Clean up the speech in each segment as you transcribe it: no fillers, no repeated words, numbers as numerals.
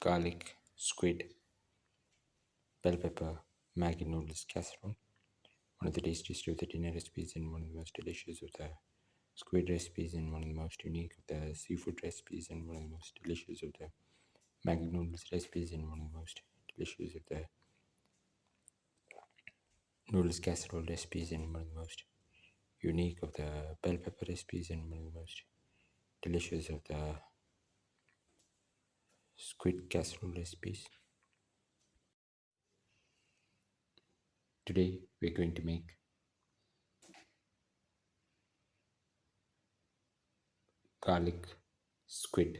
garlic, squid, bell pepper, Maggi noodles casserole. One of the tastiest of the dinner recipes and one of the most delicious of the squid recipes and one of the most unique of the seafood recipes and one of the most delicious of the Maggi noodles recipes and one of the most delicious of the noodles casserole recipes and one of the most unique of the bell pepper recipes and one of the most delicious of the squid casserole recipes. Today we're going to make garlic squid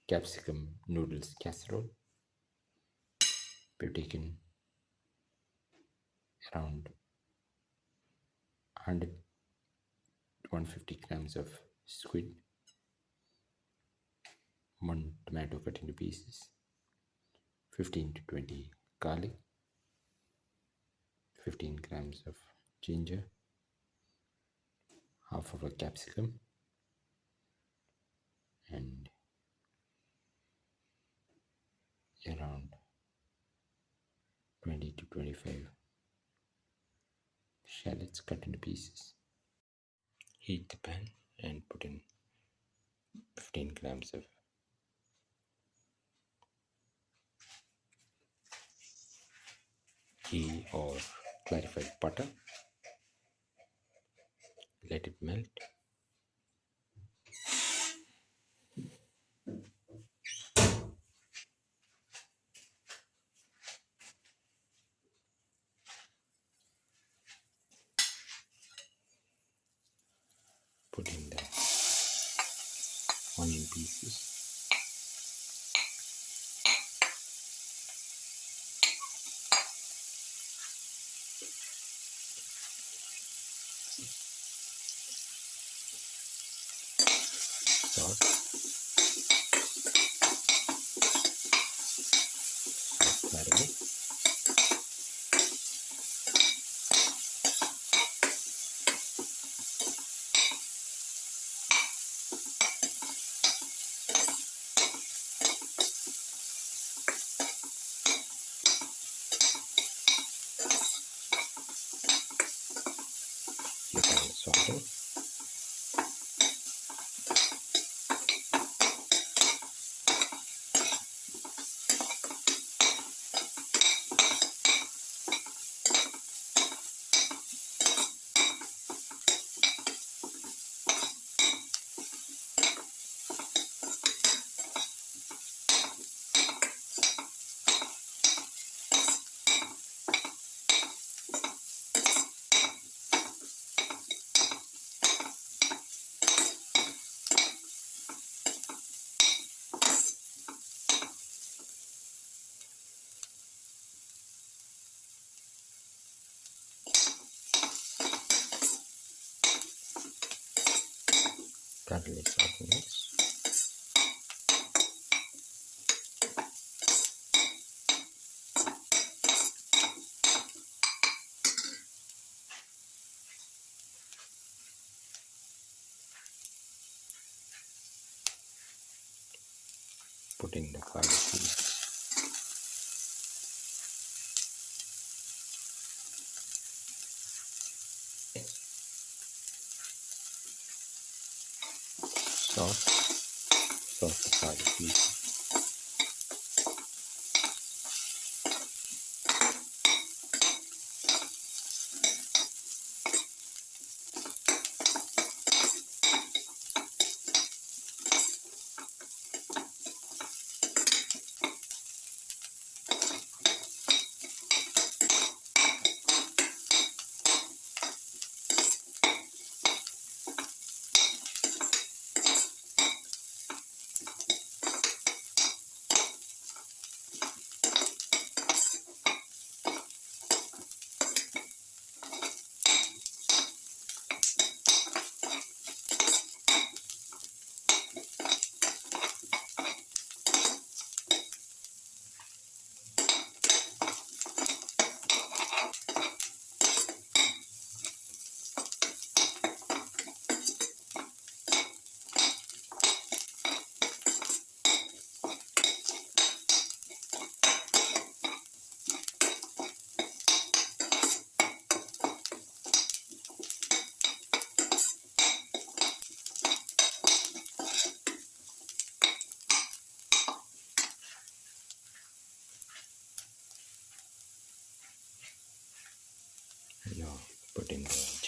capsicum noodles casserole. We've taken around 100 to 150 grams of squid, 1 tomato cut into pieces, 15 to 20 garlic, 15 grams of ginger, half of a capsicum, and around 20 to 25 shallots cut into pieces. Heat the pan and put in 15 grams of ghee or clarified butter. Let it melt. Put in the onion pieces. Salt. Marinate. You can saute. Garlic saute mix. Put in the garlic piece. Sauce the garlic piece.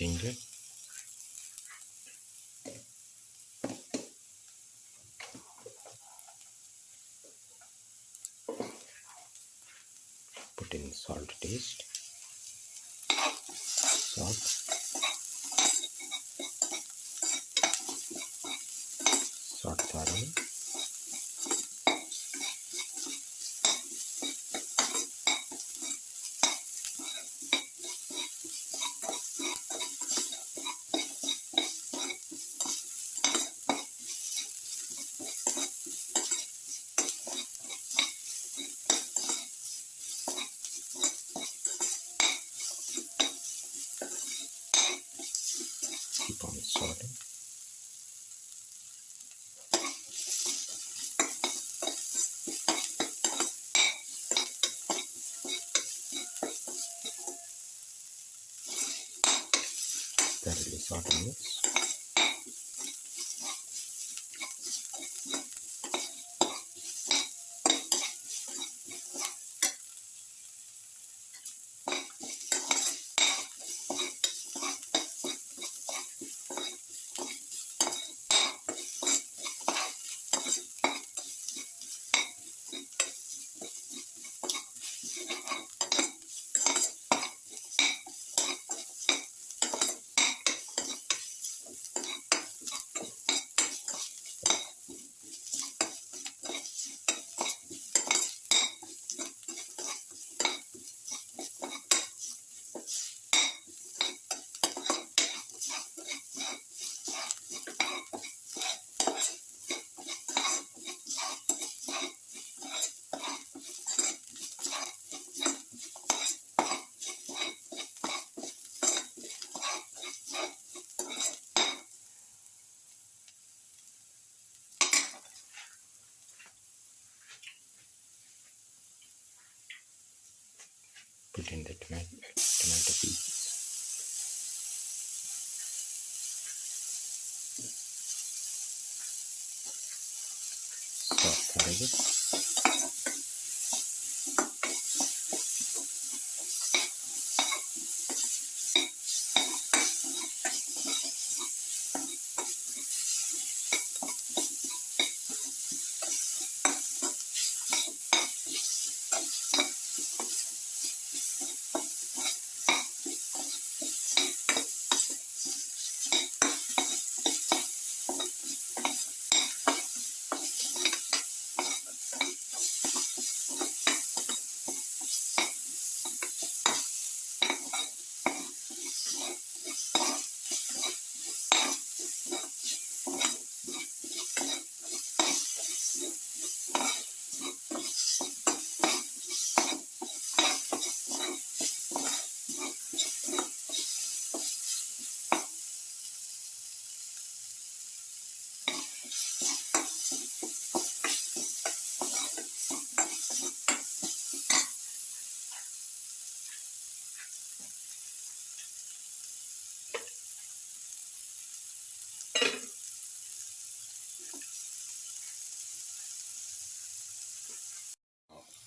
ginger, put in salt to taste, salt, salt thoroughly, keep on salting. Thoroughly salt and mix. Put in the tomato pieces. Salt thoroughly.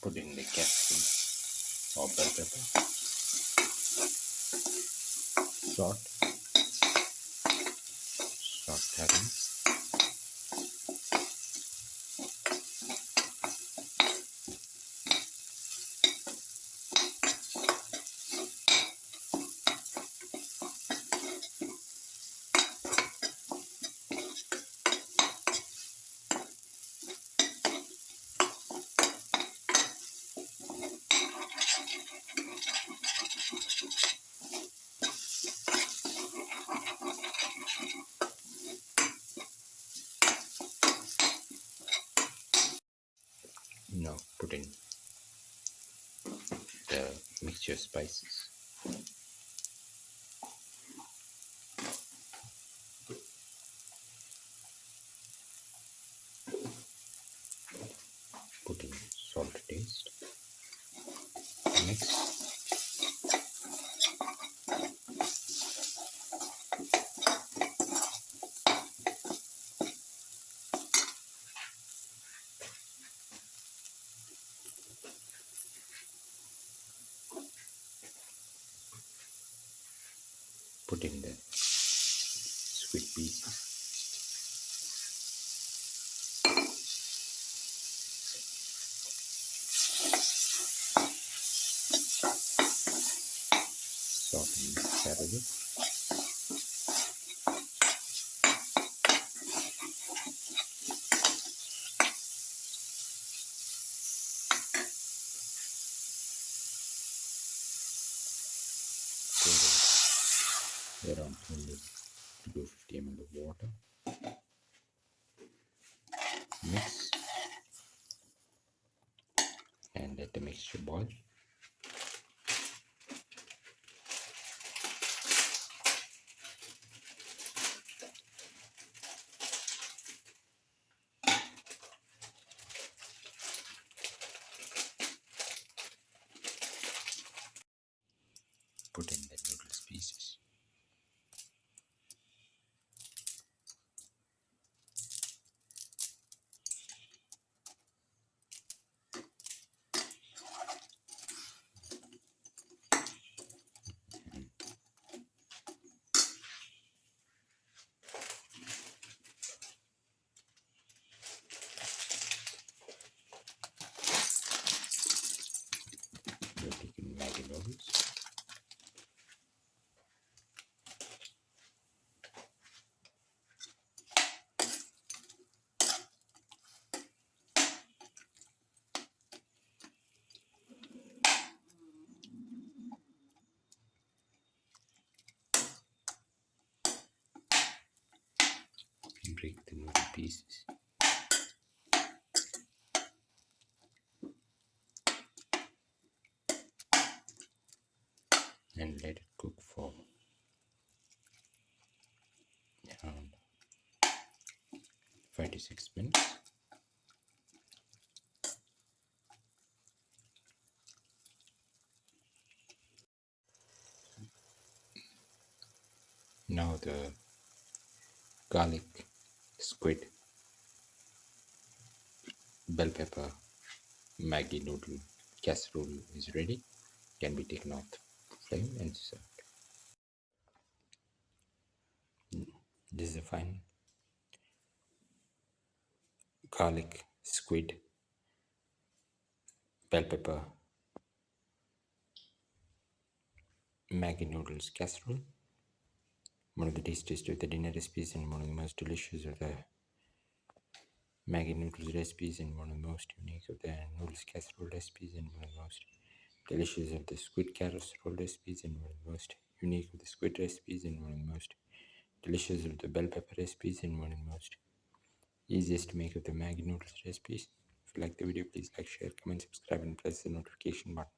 Put in the capsicum or bell pepper, salt, thoroughly, now put in the mixture spices. Put in salt to taste. Mix. Put in the squid pieces. Saute thoroughly. Pour around 200 to 250 ml of water. Mix and let the mixture boil. Put in the noodles pieces. We're taking Maggi noodles. Break the noodle pieces. And let it cook for around 5 to 6 minutes. Now the garlic, squid, bell pepper, Maggi noodle casserole is ready. Can be taken off the flame and served. This is a fine garlic, squid, bell pepper, Maggi noodles casserole. One of the tastiest of the dinner recipes and one of the most delicious of the Maggi noodles recipes and one of the most unique of the noodles casserole recipes and one of the most delicious of the squid casserole recipes and one of the most unique of the squid recipes and one of the most delicious of the bell pepper recipes and one of the most easiest to make of the Maggi noodles recipes. If you like the video, please like, share, comment, subscribe and press the notification button.